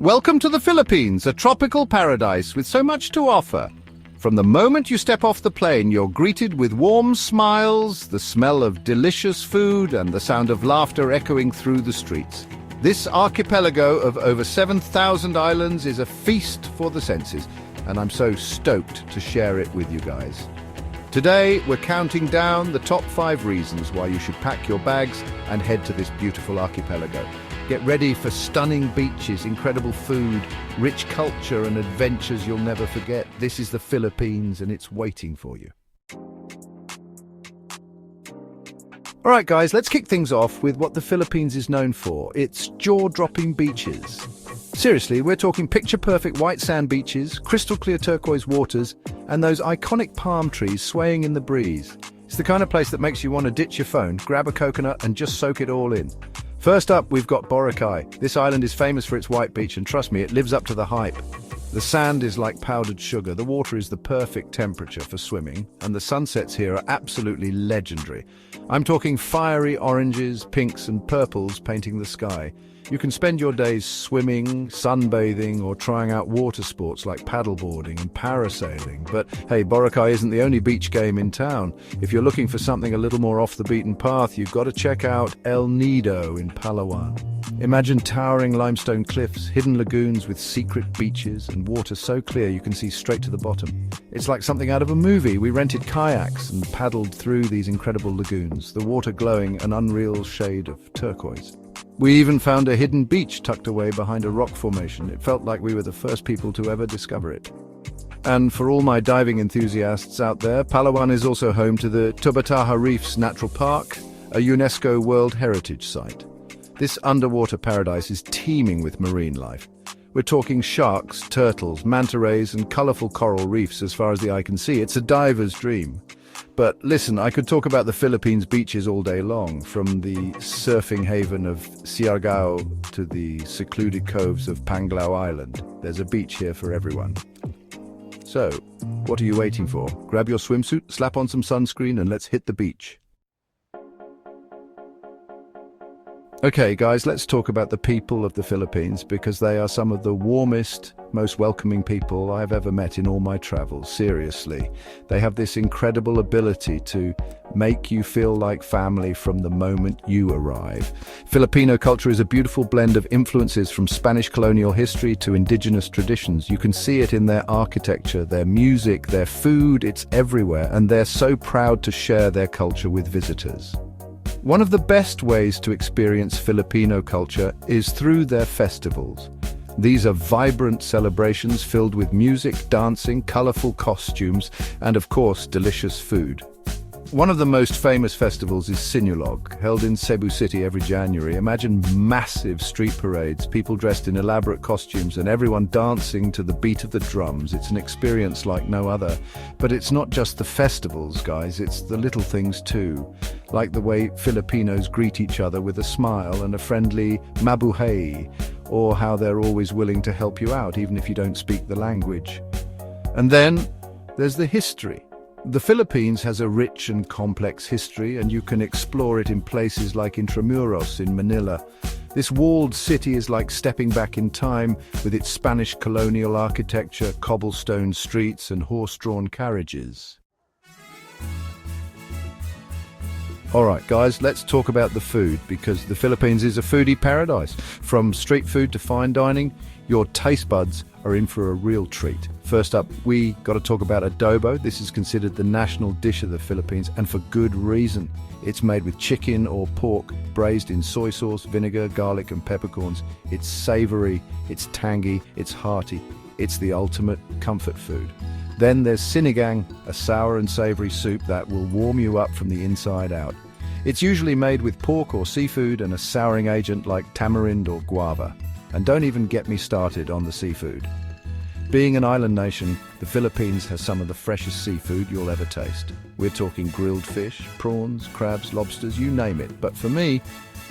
Welcome to the Philippines, a tropical paradise with so much to offer. From the moment you step off the plane, you're greeted with warm smiles, the smell of delicious food, and the sound of laughter echoing through the streets. This archipelago of over 7,000 islands is a feast for the senses, and I'm so stoked to share it with you guys. Today, we're counting down the top 5 reasons why you should pack your bags and head to this beautiful archipelago. Get ready for stunning beaches, incredible food, rich culture and adventures you'll never forget. This is the Philippines and it's waiting for you. All right, guys, let's kick things off with what the Philippines is known for. Its jaw-dropping beaches. Seriously, we're talking picture-perfect white sand beaches, crystal-clear turquoise waters, and those iconic palm trees swaying in the breeze. It's the kind of place that makes you want to ditch your phone, grab a coconut, and just soak it all in. First up, we've got Boracay. This island is famous for its white beach, and trust me, it lives up to the hype. The sand is like powdered sugar, the water is the perfect temperature for swimming, and the sunsets here are absolutely legendary. I'm talking fiery oranges, pinks, and purples painting the sky. You can spend your days swimming, sunbathing, or trying out water sports like paddleboarding and parasailing. But hey, Boracay isn't the only beach game in town. If you're looking for something a little more off the beaten path, you've got to check out El Nido in Palawan. Imagine towering limestone cliffs, hidden lagoons with secret beaches, and water so clear you can see straight to the bottom. It's like something out of a movie. We rented kayaks and paddled through these incredible lagoons, the water glowing an unreal shade of turquoise. We even found a hidden beach tucked away behind a rock formation. It felt like we were the first people to ever discover it. And for all my diving enthusiasts out there, Palawan is also home to the Tubataha Reefs Natural Park, a UNESCO World Heritage Site. This underwater paradise is teeming with marine life. We're talking sharks, turtles, manta rays, and colorful coral reefs as far as the eye can see. It's a diver's dream. But listen, I could talk about the Philippines beaches all day long, from the surfing haven of Siargao to the secluded coves of Panglao Island. There's a beach here for everyone. So, what are you waiting for? Grab your swimsuit, slap on some sunscreen, and let's hit the beach. Okay, guys, let's talk about the people of the Philippines, because they are some of the warmest, most welcoming people I've ever met in all my travels. Seriously. They have this incredible ability to make you feel like family from the moment you arrive. Filipino culture is a beautiful blend of influences from Spanish colonial history to indigenous traditions. You can see it in their architecture, their music, their food. It's everywhere, and they're so proud to share their culture with visitors. One of the best ways to experience Filipino culture is through their festivals. These are vibrant celebrations filled with music, dancing, colorful costumes, and of course, delicious food. One of the most famous festivals is Sinulog, held in Cebu City every January. Imagine massive street parades, people dressed in elaborate costumes, and everyone dancing to the beat of the drums. It's an experience like no other. But it's not just the festivals, guys, it's the little things too. Like the way Filipinos greet each other with a smile and a friendly mabuhay, or how they're always willing to help you out even if you don't speak the language. And then there's the history. The Philippines has a rich and complex history, and you can explore it in places like Intramuros in Manila. This walled city is like stepping back in time, with its Spanish colonial architecture, cobblestone streets, and horse-drawn carriages. All right, guys, let's talk about the food, because the Philippines is a foodie paradise. From street food to fine dining, your taste buds are in for a real treat. First up, we got to talk about adobo. This is considered the national dish of the Philippines, and for good reason. It's made with chicken or pork, braised in soy sauce, vinegar, garlic, and peppercorns. It's savory, it's tangy, it's hearty. It's the ultimate comfort food. Then there's sinigang, a sour and savory soup that will warm you up from the inside out. It's usually made with pork or seafood and a souring agent like tamarind or guava. And don't even get me started on the seafood. Being an island nation, the Philippines has some of the freshest seafood you'll ever taste. We're talking grilled fish, prawns, crabs, lobsters, you name it. But for me,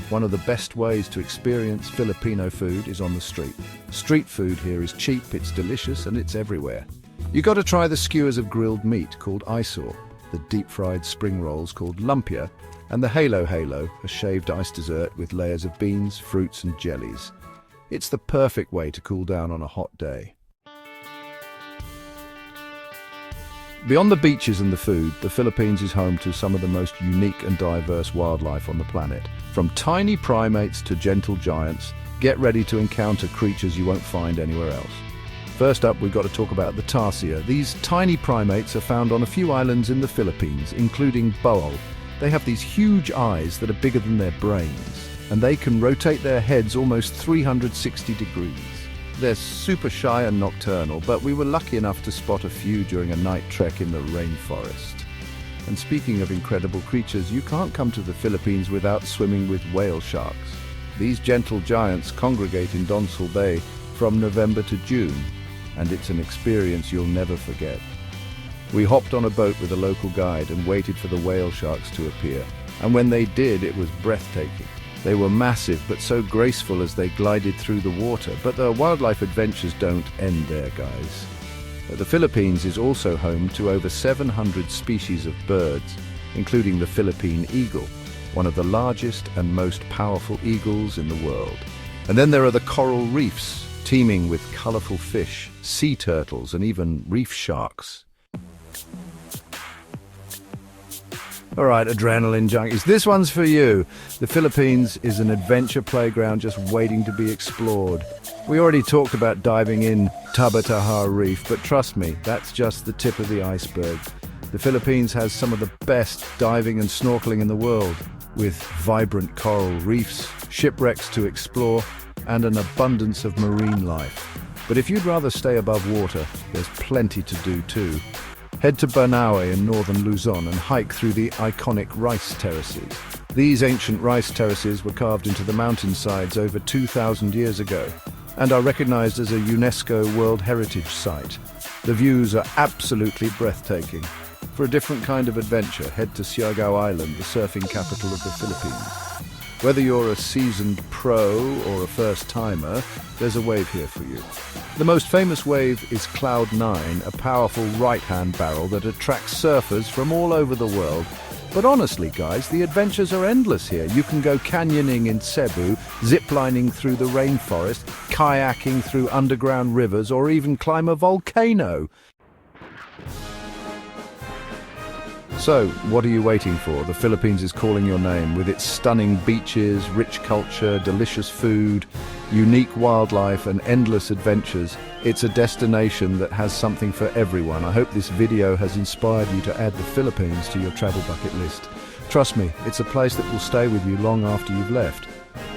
one of the best ways to experience Filipino food is on the street. Street food here is cheap, it's delicious, and it's everywhere. You got to try the skewers of grilled meat called isor, the deep-fried spring rolls called lumpia, and the halo, a shaved ice dessert with layers of beans, fruits, and jellies. It's the perfect way to cool down on a hot day. Beyond the beaches and the food, the Philippines is home to some of the most unique and diverse wildlife on the planet. From tiny primates to gentle giants, get ready to encounter creatures you won't find anywhere else. First up, we've got to talk about the tarsier. These tiny primates are found on a few islands in the Philippines, including Bohol. They have these huge eyes that are bigger than their brains, and they can rotate their heads almost 360 degrees. They're super shy and nocturnal, but we were lucky enough to spot a few during a night trek in the rainforest. And speaking of incredible creatures, you can't come to the Philippines without swimming with whale sharks. These gentle giants congregate in Donsol Bay from November to June, and it's an experience you'll never forget. We hopped on a boat with a local guide and waited for the whale sharks to appear, and when they did, it was breathtaking. They were massive but so graceful as they glided through the water. But the wildlife adventures don't end there, guys. The Philippines is also home to over 700 species of birds, including the Philippine eagle, one of the largest and most powerful eagles in the world. And then there are the coral reefs, teeming with colorful fish, sea turtles, and even reef sharks. All right, adrenaline junkies, this one's for you. The Philippines is an adventure playground just waiting to be explored. We already talked about diving in Tabatahar Reef, but trust me, that's just the tip of the iceberg. The Philippines has some of the best diving and snorkeling in the world, with vibrant coral reefs, shipwrecks to explore, and an abundance of marine life. But if you'd rather stay above water, there's plenty to do too. Head to Banaue in northern Luzon and hike through the iconic rice terraces. These ancient rice terraces were carved into the mountainsides over 2,000 years ago and are recognized as a UNESCO World Heritage Site. The views are absolutely breathtaking. For a different kind of adventure, head to Siargao Island, the surfing capital of the Philippines. Whether you're a seasoned pro or a first-timer, there's a wave here for you. The most famous wave is Cloud 9, a powerful right-hand barrel that attracts surfers from all over the world. But honestly, guys, the adventures are endless here. You can go canyoning in Cebu, ziplining through the rainforest, kayaking through underground rivers, or even climb a volcano. So, what are you waiting for? The Philippines is calling your name. With its stunning beaches, rich culture, delicious food, unique wildlife and endless adventures, it's a destination that has something for everyone. I hope this video has inspired you to add the Philippines to your travel bucket list. Trust me, it's a place that will stay with you long after you've left.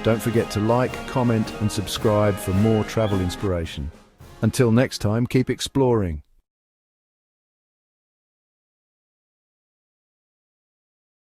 Don't forget to like, comment and subscribe for more travel inspiration. Until next time, keep exploring.